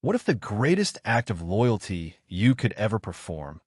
What if the greatest act of loyalty you could ever perform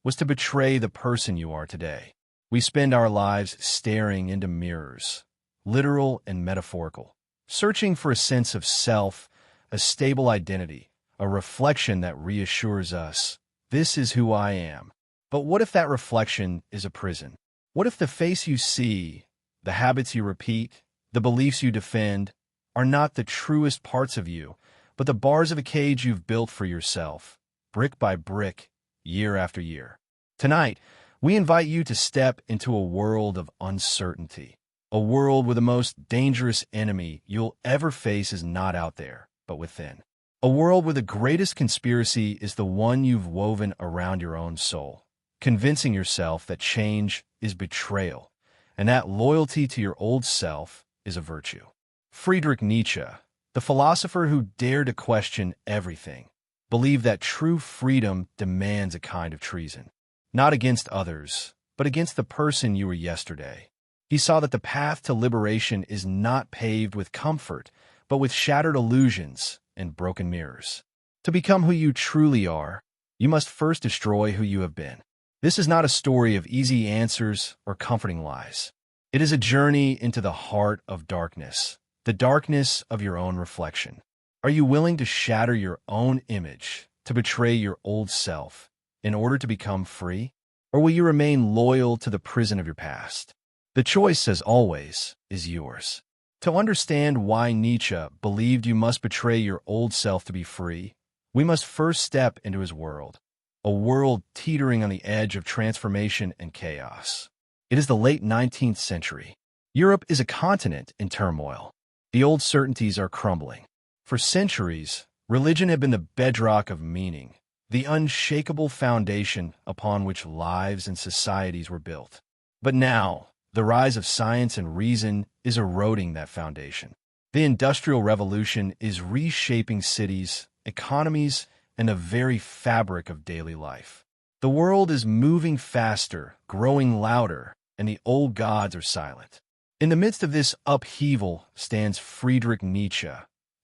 was to betray the person you are today? We spend our lives staring into mirrors, literal and metaphorical, searching for a sense of self, a stable identity, a reflection that reassures us, this is who I am. But what if that reflection is a prison? What if the face you see, the habits you repeat, the beliefs you defend, are not the truest parts of you, but the bars of a cage you've built for yourself, brick by brick, year after year? Tonight, we invite you to step into a world of uncertainty, a world where the most dangerous enemy you'll ever face is not out there, but within. A world where the greatest conspiracy is the one you've woven around your own soul, convincing yourself that change is betrayal, and that loyalty to your old self is a virtue. Friedrich Nietzsche, the philosopher who dared to question everything, believed that true freedom demands a kind of treason, not against others, but against the person you were yesterday. He saw that the path to liberation is not paved with comfort, but with shattered illusions and broken mirrors. To become who you truly are, you must first destroy who you have been. This is not a story of easy answers or comforting lies. It is a journey into the heart of darkness, the darkness of your own reflection. Are you willing to shatter your own image, to betray your old self, in order to become free? Or will you remain loyal to the prison of your past? The choice, as always, is yours. To understand why Nietzsche believed you must betray your old self to be free, we must first step into his world, a world teetering on the edge of transformation and chaos. It is the late 19th century. Europe is a continent in turmoil. The old certainties are crumbling. For centuries, religion had been the bedrock of meaning, the unshakable foundation upon which lives and societies were built. But now, the rise of science and reason is eroding that foundation. The Industrial Revolution is reshaping cities, economies, and the very fabric of daily life. The world is moving faster, growing louder, and the old gods are silent. In the midst of this upheaval stands Friedrich Nietzsche,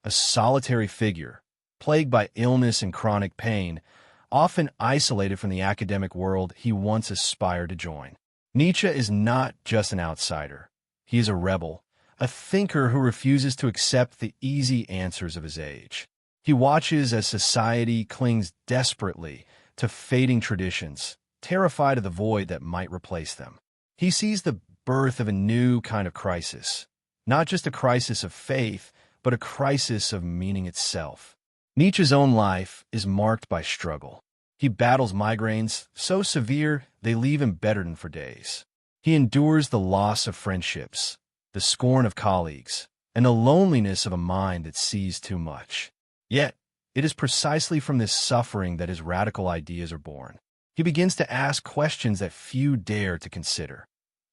a solitary figure, plagued by illness and chronic pain, often isolated from the academic world he once aspired to join. Nietzsche is not just an outsider. He is a rebel, a thinker who refuses to accept the easy answers of his age. He watches as society clings desperately to fading traditions, terrified of the void that might replace them. He sees the birth of a new kind of crisis, not just a crisis of faith, but a crisis of meaning itself. Nietzsche's own life is marked by struggle. He battles migraines so severe they leave him bedridden for days. He endures the loss of friendships, the scorn of colleagues, and the loneliness of a mind that sees too much. Yet, it is precisely from this suffering that his radical ideas are born. He begins to ask questions that few dare to consider.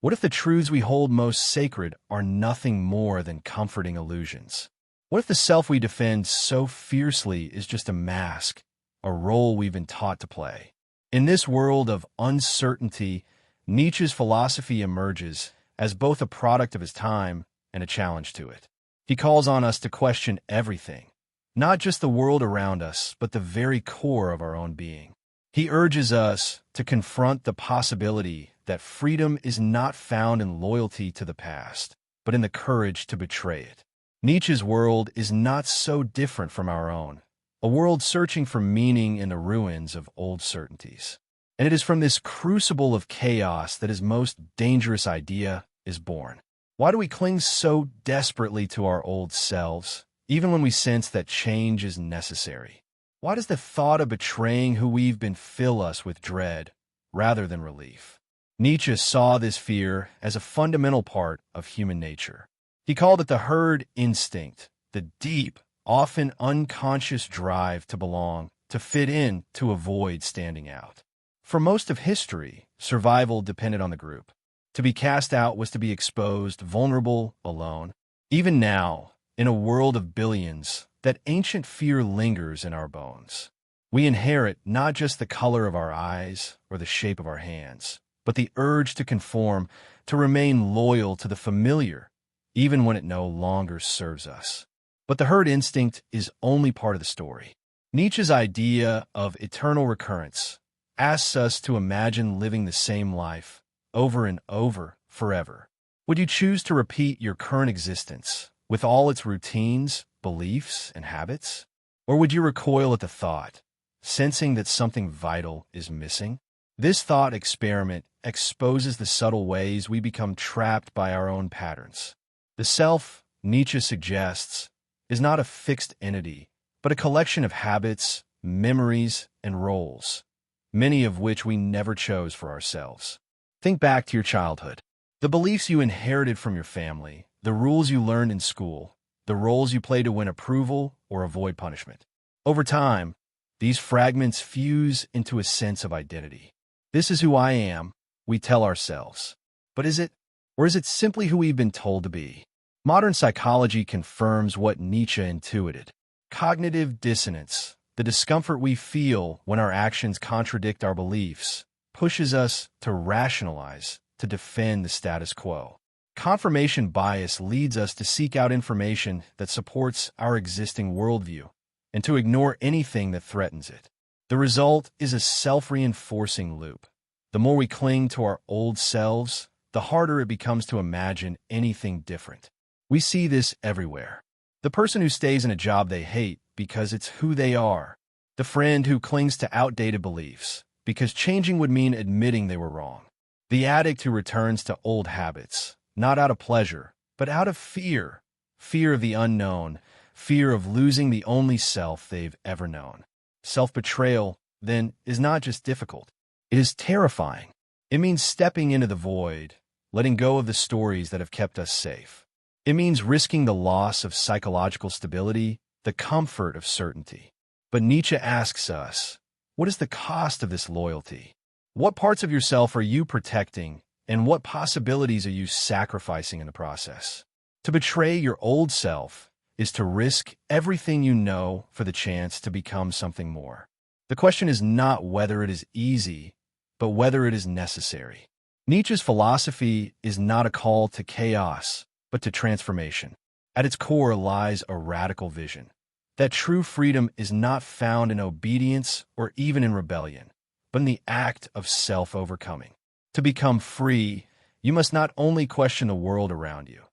What if the truths we hold most sacred are nothing more than comforting illusions? What if the self we defend so fiercely is just a mask, a role we've been taught to play? In this world of uncertainty, Nietzsche's philosophy emerges as both a product of his time and a challenge to it. He calls on us to question everything, not just the world around us, but the very core of our own being. He urges us to confront the possibility that freedom is not found in loyalty to the past, but in the courage to betray it. Nietzsche's world is not so different from our own, a world searching for meaning in the ruins of old certainties. And it is from this crucible of chaos that his most dangerous idea is born. Why do we cling so desperately to our old selves, even when we sense that change is necessary? Why does the thought of betraying who we've been fill us with dread rather than relief? Nietzsche saw this fear as a fundamental part of human nature. He called it the herd instinct, the deep, often unconscious drive to belong, to fit in, to avoid standing out. For most of history, survival depended on the group. To be cast out was to be exposed, vulnerable, alone. Even now, in a world of billions, that ancient fear lingers in our bones. We inherit not just the color of our eyes or the shape of our hands, but the urge to conform, to remain loyal to the familiar, even when it no longer serves us. But the herd instinct is only part of the story. Nietzsche's idea of eternal recurrence asks us to imagine living the same life over and over forever. Would you choose to repeat your current existence with all its routines, beliefs, and habits? Or would you recoil at the thought, sensing that something vital is missing? This thought experiment exposes the subtle ways we become trapped by our own patterns. The self, Nietzsche suggests, is not a fixed entity, but a collection of habits, memories, and roles, many of which we never chose for ourselves. Think back to your childhood. The beliefs you inherited from your family, the rules you learned in school, the roles you played to win approval or avoid punishment. Over time, these fragments fuse into a sense of identity. This is who I am, we tell ourselves. But is it? Or is it simply who we've been told to be? Modern psychology confirms what Nietzsche intuited. Cognitive dissonance, the discomfort we feel when our actions contradict our beliefs, pushes us to rationalize, to defend the status quo. Confirmation bias leads us to seek out information that supports our existing worldview and to ignore anything that threatens it. The result is a self-reinforcing loop. The more we cling to our old selves, the harder it becomes to imagine anything different. We see this everywhere. The person who stays in a job they hate because it's who they are. The friend who clings to outdated beliefs because changing would mean admitting they were wrong. The addict who returns to old habits, not out of pleasure, but out of fear. Fear of the unknown, fear of losing the only self they've ever known. Self-betrayal, then, is not just difficult. It is terrifying. It means stepping into the void, letting go of the stories that have kept us safe. It means risking the loss of psychological stability, the comfort of certainty. But Nietzsche asks us, what is the cost of this loyalty? What parts of yourself are you protecting, and what possibilities are you sacrificing in the process? To betray your old self is to risk everything you know for the chance to become something more. The question is not whether it is easy, but whether it is necessary. Nietzsche's philosophy is not a call to chaos, but to transformation. At its core lies a radical vision that true freedom is not found in obedience or even in rebellion, but in the act of self-overcoming. To become free, you must not only question the world around you,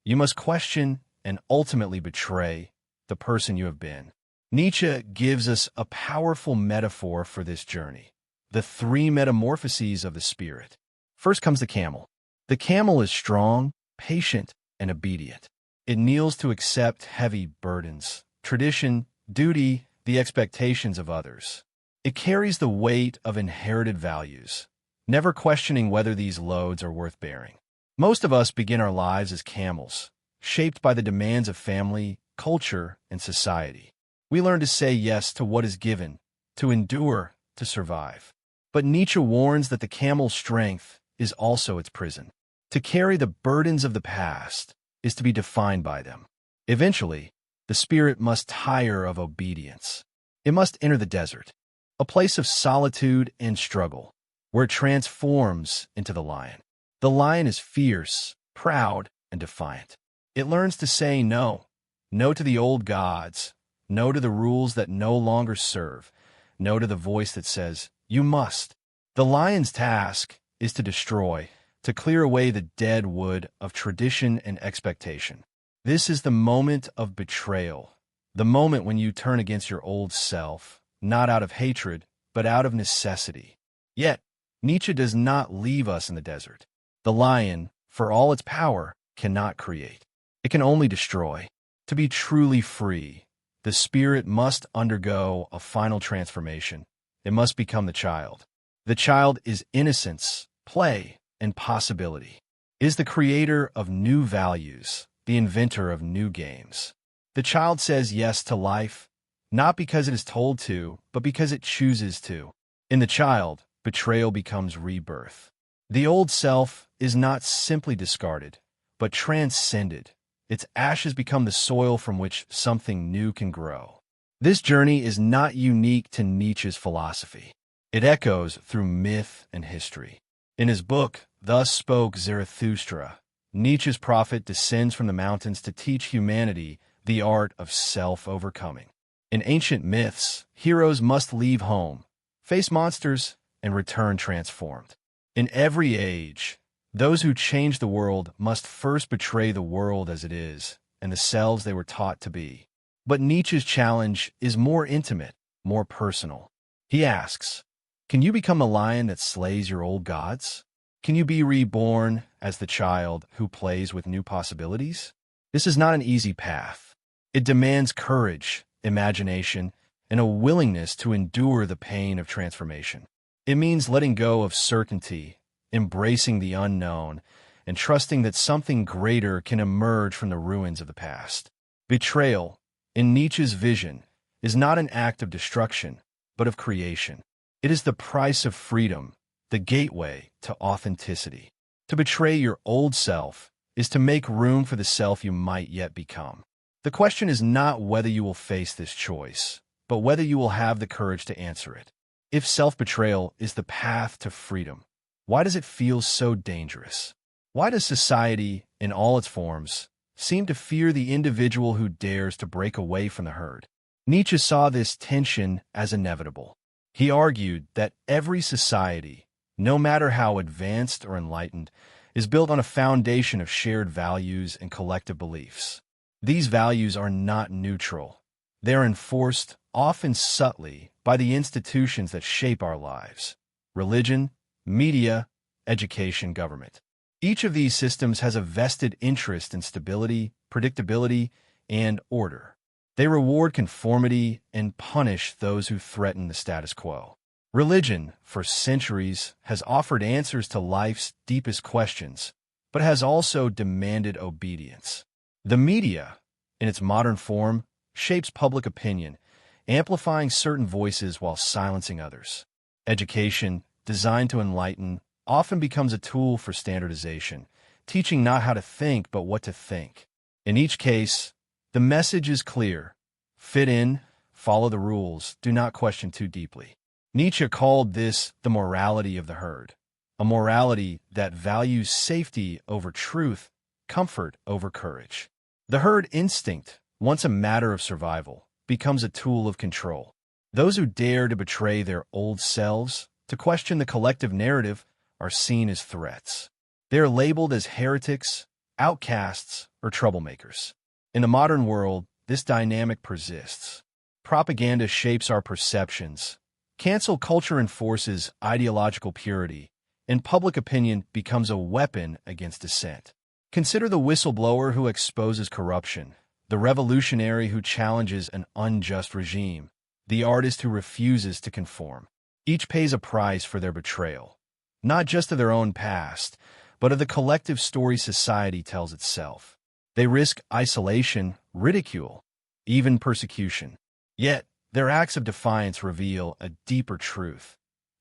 you must question and ultimately betray the person you have been. Nietzsche gives us a powerful metaphor for this journey, the three metamorphoses of the spirit. First comes the camel. The camel is strong, patient, and obedient. It kneels to accept heavy burdens, tradition, duty, the expectations of others. It carries the weight of inherited values, never questioning whether these loads are worth bearing. Most of us begin our lives as camels, shaped by the demands of family, culture, and society. We learn to say yes to what is given, to endure, to survive. But Nietzsche warns that the camel's strength is also its prison. To carry the burdens of the past is to be defined by them. Eventually, the spirit must tire of obedience. It must enter the desert, a place of solitude and struggle, where it transforms into the lion. The lion is fierce, proud, and defiant. It learns to say no. No to the old gods. No to the rules that no longer serve. No to the voice that says, you must. The lion's task is to destroy, to clear away the dead wood of tradition and expectation. This is the moment of betrayal, the moment when you turn against your old self, not out of hatred, but out of necessity. Yet, Nietzsche does not leave us in the desert. The lion, for all its power, cannot create. It can only destroy. To be truly free, the spirit must undergo a final transformation. It must become the child. The child is innocence, play, and possibility. It is the creator of new values, the inventor of new games. The child says yes to life, not because it is told to, but because it chooses to. In the child, betrayal becomes rebirth. The old self is not simply discarded, but transcended. Its ashes become the soil from which something new can grow. This journey is not unique to Nietzsche's philosophy. It echoes through myth and history. In his book, Thus Spoke Zarathustra, Nietzsche's prophet descends from the mountains to teach humanity the art of self-overcoming. In ancient myths, heroes must leave home, face monsters, and return transformed. In every age, those who change the world must first betray the world as it is and the selves they were taught to be. But Nietzsche's challenge is more intimate, more personal. He asks, can you become the lion that slays your old gods? Can you be reborn as the child who plays with new possibilities? This is not an easy path. It demands courage, imagination, and a willingness to endure the pain of transformation. It means letting go of certainty, embracing the unknown, and trusting that something greater can emerge from the ruins of the past. Betrayal, in Nietzsche's vision, is not an act of destruction, but of creation. It is the price of freedom, the gateway to authenticity. To betray your old self is to make room for the self you might yet become. The question is not whether you will face this choice, but whether you will have the courage to answer it. If self-betrayal is the path to freedom, why does it feel so dangerous? Why does society, in all its forms, seem to fear the individual who dares to break away from the herd? Nietzsche saw this tension as inevitable. He argued that every society, no matter how advanced or enlightened, is built on a foundation of shared values and collective beliefs. These values are not neutral. They are enforced, often subtly, by the institutions that shape our lives: religion, media, education, government. Each of these systems has a vested interest in stability, predictability, and order. They reward conformity and punish those who threaten the status quo. Religion, for centuries, has offered answers to life's deepest questions, but has also demanded obedience. The media, in its modern form, shapes public opinion, amplifying certain voices while silencing others. Education, designed to enlighten, often becomes a tool for standardization, teaching not how to think but what to think. In each case, the message is clear: fit in, follow the rules, do not question too deeply. Nietzsche called this the morality of the herd, a morality that values safety over truth, comfort over courage. The herd instinct, once a matter of survival, becomes a tool of control. Those who dare to betray their old selves, to question the collective narrative, are seen as threats. They are labeled as heretics, outcasts, or troublemakers. In the modern world, this dynamic persists. Propaganda shapes our perceptions. Cancel culture enforces ideological purity, and public opinion becomes a weapon against dissent. Consider the whistleblower who exposes corruption, the revolutionary who challenges an unjust regime, the artist who refuses to conform. Each pays a price for their betrayal, not just of their own past, but of the collective story society tells itself. They risk isolation, ridicule, even persecution. Yet, their acts of defiance reveal a deeper truth: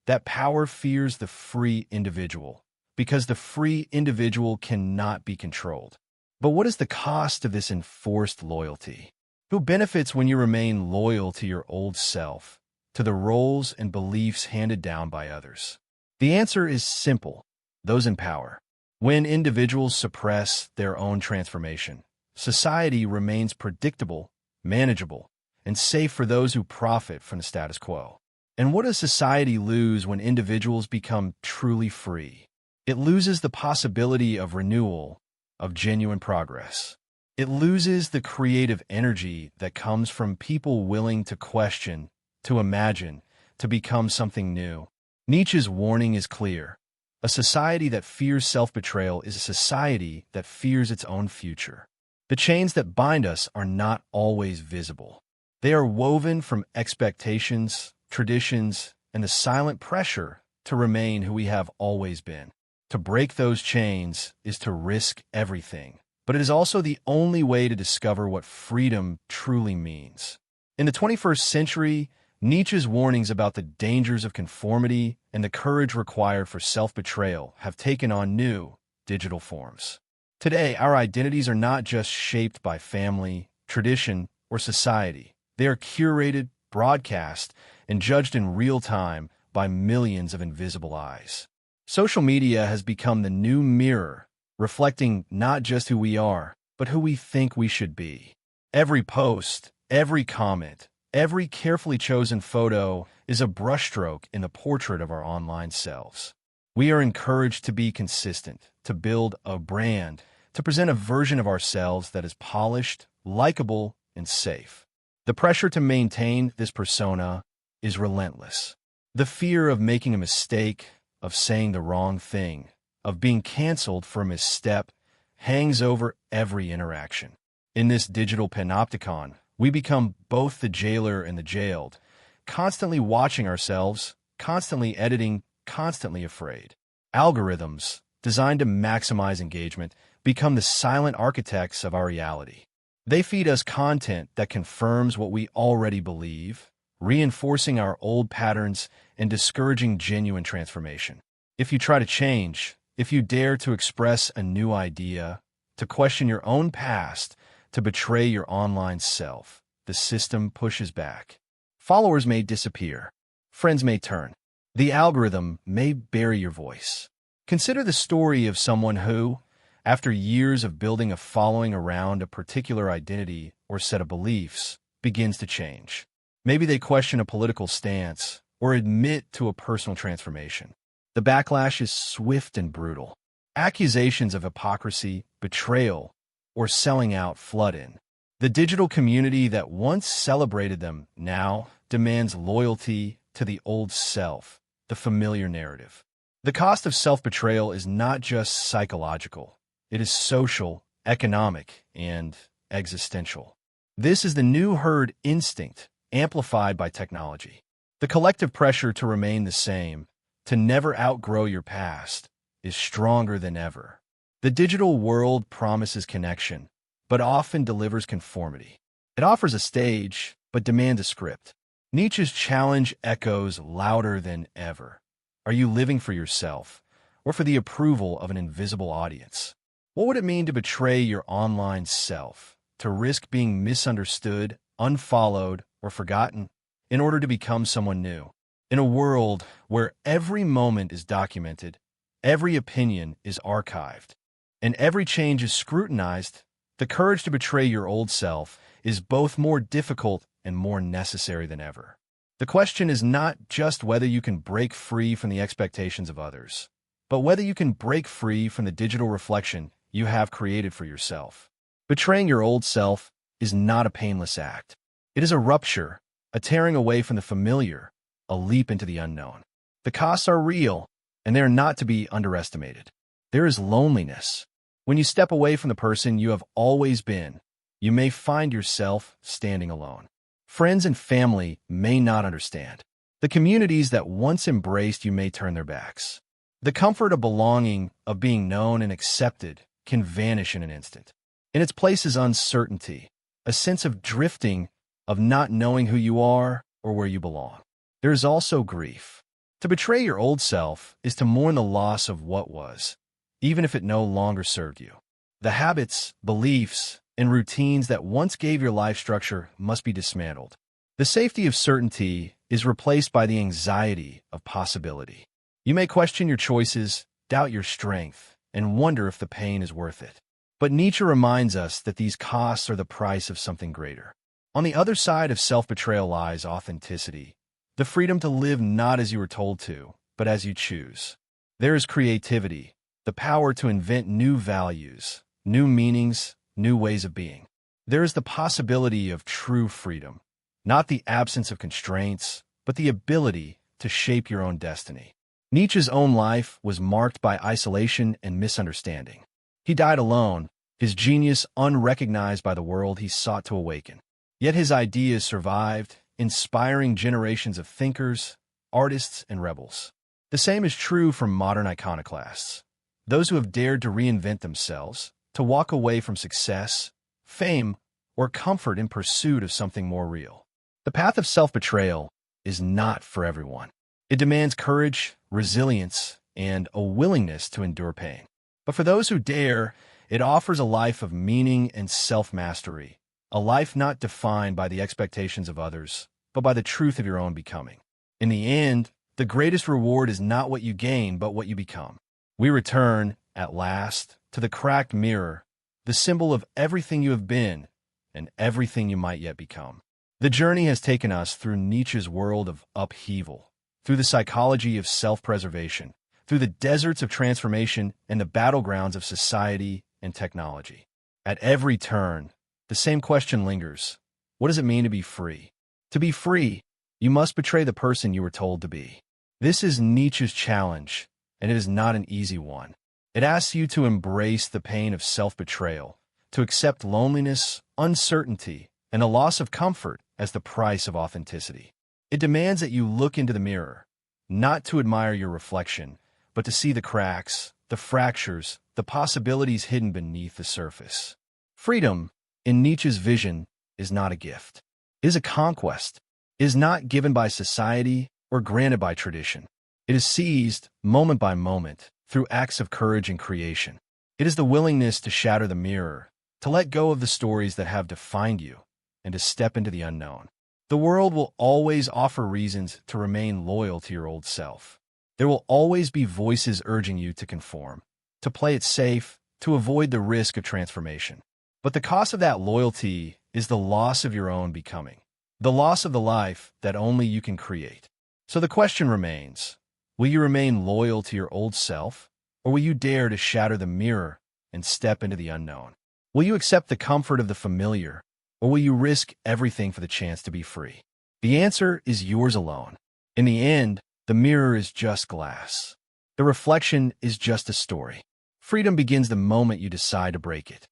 that power fears the free individual, because the free individual cannot be controlled. But what is the cost of this enforced loyalty? Who benefits when you remain loyal to your old self, to the roles and beliefs handed down by others? The answer is simple: those in power. When individuals suppress their own transformation, society remains predictable, manageable, and safe for those who profit from the status quo. And what does society lose when individuals become truly free? It loses the possibility of renewal, of genuine progress. It loses the creative energy that comes from people willing to question, to imagine, to become something new. Nietzsche's warning is clear: a society that fears self-betrayal is a society that fears its own future. The chains that bind us are not always visible. They are woven from expectations, traditions, and the silent pressure to remain who we have always been. To break those chains is to risk everything, but it is also the only way to discover what freedom truly means. In the 21st century, Nietzsche's warnings about the dangers of conformity and the courage required for self-betrayal have taken on new, digital forms. Today, our identities are not just shaped by family, tradition, or society. They are curated, broadcast, and judged in real time by millions of invisible eyes. Social media has become the new mirror, reflecting not just who we are, but who we think we should be. Every post, every comment, Every carefully chosen photo is a brushstroke in the portrait of our online selves. We are encouraged to be consistent, to build a brand, to present a version of ourselves that is polished, likable, and safe. The pressure to maintain this persona is relentless. The fear of making a mistake, of saying the wrong thing, of being canceled for a misstep hangs over every interaction. In this digital panopticon, we become both the jailer and the jailed, constantly watching ourselves, constantly editing, constantly afraid. Algorithms, designed to maximize engagement, become the silent architects of our reality. They feed us content that confirms what we already believe, reinforcing our old patterns and discouraging genuine transformation. If you try to change, if you dare to express a new idea, to question your own past, to betray your online self, the system pushes back. Followers may disappear. Friends may turn. The algorithm may bury your voice. Consider the story of someone who, after years of building a following around a particular identity or set of beliefs, begins to change. Maybe they question a political stance or admit to a personal transformation. The backlash is swift and brutal. Accusations of hypocrisy, betrayal, or selling out flood in. The digital community that once celebrated them now demands loyalty to the old self, the familiar narrative. The cost of self-betrayal is not just psychological. It is social, economic, and existential. This is the new herd instinct, amplified by technology. The collective pressure to remain the same, to never outgrow your past, is stronger than ever. The digital world promises connection, but often delivers conformity. It offers a stage, but demands a script. Nietzsche's challenge echoes louder than ever. Are you living for yourself, or for the approval of an invisible audience? What would it mean to betray your online self, to risk being misunderstood, unfollowed, or forgotten in order to become someone new? In a world where every moment is documented, every opinion is archived, and every change is scrutinized, the courage to betray your old self is both more difficult and more necessary than ever. The question is not just whether you can break free from the expectations of others, but whether you can break free from the digital reflection you have created for yourself. Betraying your old self is not a painless act. It is a rupture, a tearing away from the familiar, a leap into the unknown. The costs are real, and they are not to be underestimated. There is loneliness. When you step away from the person you have always been, you may find yourself standing alone. Friends and family may not understand. The communities that once embraced you may turn their backs. The comfort of belonging, of being known and accepted, can vanish in an instant. In its place is uncertainty, a sense of drifting, of not knowing who you are or where you belong. There is also grief. To betray your old self is to mourn the loss of what was, even if it no longer served you. The habits, beliefs, and routines that once gave your life structure must be dismantled. The safety of certainty is replaced by the anxiety of possibility. You may question your choices, doubt your strength, and wonder if the pain is worth it. But Nietzsche reminds us that these costs are the price of something greater. On the other side of self-betrayal lies authenticity, the freedom to live not as you were told to, but as you choose. There is creativity, the power to invent new values, new meanings, new ways of being. There is the possibility of true freedom, not the absence of constraints, but the ability to shape your own destiny. Nietzsche's own life was marked by isolation and misunderstanding. He died alone, his genius unrecognized by the world he sought to awaken. Yet his ideas survived, inspiring generations of thinkers, artists, and rebels. The same is true for modern iconoclasts, those who have dared to reinvent themselves, to walk away from success, fame, or comfort in pursuit of something more real. The path of self-betrayal is not for everyone. It demands courage, resilience, and a willingness to endure pain. But for those who dare, it offers a life of meaning and self-mastery, a life not defined by the expectations of others, but by the truth of your own becoming. In the end, the greatest reward is not what you gain, but what you become. We return, at last, to the cracked mirror, the symbol of everything you have been and everything you might yet become. The journey has taken us through Nietzsche's world of upheaval, through the psychology of self-preservation, through the deserts of transformation and the battlegrounds of society and technology. At every turn, the same question lingers. What does it mean to be free? To be free, you must betray the person you were told to be. This is Nietzsche's challenge, and it is not an easy one. It asks you to embrace the pain of self-betrayal, to accept loneliness, uncertainty, and a loss of comfort as the price of authenticity. It demands that you look into the mirror, not to admire your reflection, but to see the cracks, the fractures, the possibilities hidden beneath the surface. Freedom, in Nietzsche's vision, is not a gift. It is a conquest. It is not given by society or granted by tradition. It is seized, moment by moment, through acts of courage and creation. It is the willingness to shatter the mirror, to let go of the stories that have defined you, and to step into the unknown. The world will always offer reasons to remain loyal to your old self. There will always be voices urging you to conform, to play it safe, to avoid the risk of transformation. But the cost of that loyalty is the loss of your own becoming, the loss of the life that only you can create. So the question remains, will you remain loyal to your old self, or will you dare to shatter the mirror and step into the unknown? Will you accept the comfort of the familiar, or will you risk everything for the chance to be free? The answer is yours alone. In the end, the mirror is just glass. The reflection is just a story. Freedom begins the moment you decide to break it.